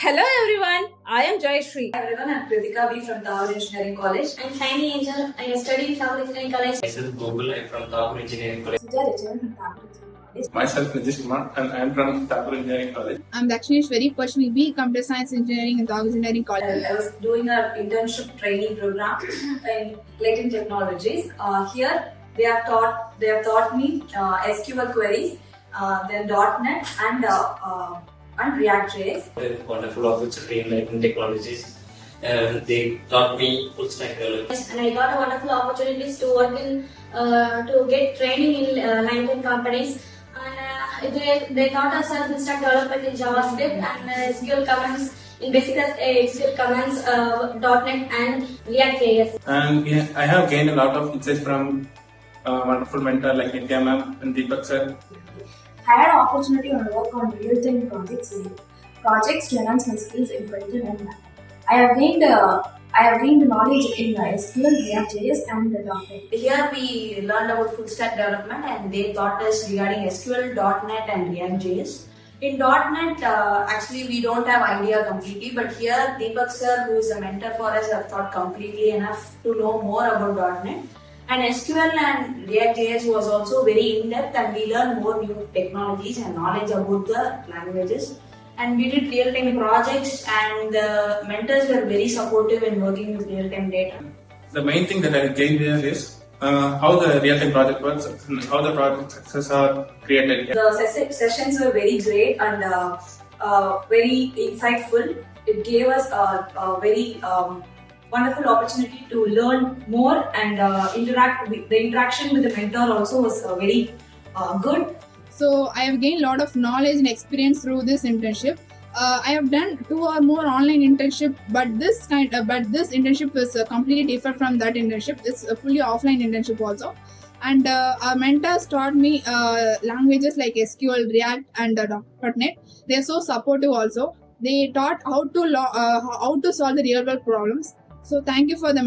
Hello everyone, I am Jayashree. Hi everyone, I'm Kritika B from Tower Engineering College. I'm Shiny Angel. I study in Tower Engineering College. Myself Google, I'm from Tower Engineering College. Myself Rajesh Kumar and I am from Tower Engineering College. I'm Lakshmi Ishwari, pursuing B Computer Science Engineering in Tower Engineering College. I was doing an internship training program in Leiten technologies. Here they have taught me SQL queries, then .NET and React.js. A wonderful opportunity in Leiten technologies. They taught me full stack development. And I got a wonderful opportunities to work in, to get training in Leiten companies. And they taught us full stack development in JavaScript and SQL commands in basic SQL commands, .NET and React.js. And I have gained a lot of insights from wonderful mentor like Nitya ma'am and Deepak sir. I had an opportunity to work on real-time projects to enhance my skills in front-end and back. I have gained knowledge in SQL, React.js and .NET. Here we learned about full stack development and they taught us regarding SQL, .NET and React.js. In .NET, actually we don't have idea completely, but here Deepak sir, who is a mentor for us, have taught completely enough to know more about .NET. And SQL and React.js was also very in-depth and we learned more new technologies and knowledge about the languages. And we did real-time projects and the mentors were very supportive in working with real-time data. The main thing that I gained here is how the real-time project works and how the project success are created. The sessions were very great and very insightful. It gave us a very wonderful opportunity to learn more and the interaction with the mentor also was very good. So I have gained a lot of knowledge and experience through this internship. I have done 2 or more online internship, but this internship is completely different from that internship. It's a fully offline internship also. And our mentors taught me languages like SQL, React, and .NET. They are so supportive also. They taught how to solve the real world problems. So thank you for the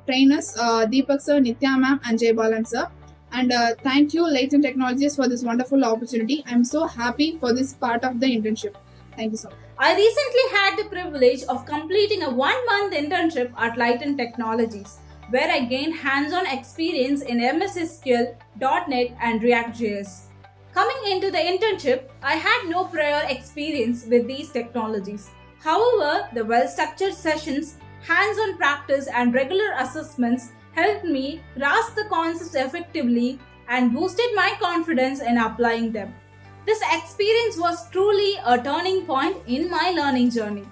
trainers, Deepak sir, Nitya ma'am and Jay Balan sir. And thank you Leiten Technologies for this wonderful opportunity. I'm so happy for this part of the internship. Thank you so much. I recently had the privilege of completing a 1-month internship at Leiten Technologies, where I gained hands-on experience in MS SQL, .NET and React.js. Coming into the internship, I had no prior experience with these technologies. However, the well-structured sessions, hands-on practice and regular assessments helped me grasp the concepts effectively and boosted my confidence in applying them. This experience was truly a turning point in my learning journey.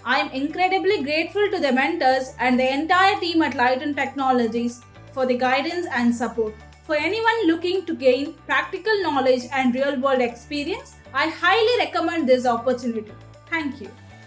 I am incredibly grateful to the mentors and the entire team at Leiten Technologies for the guidance and support. For anyone looking to gain practical knowledge and real-world experience, I highly recommend this opportunity. Thank you.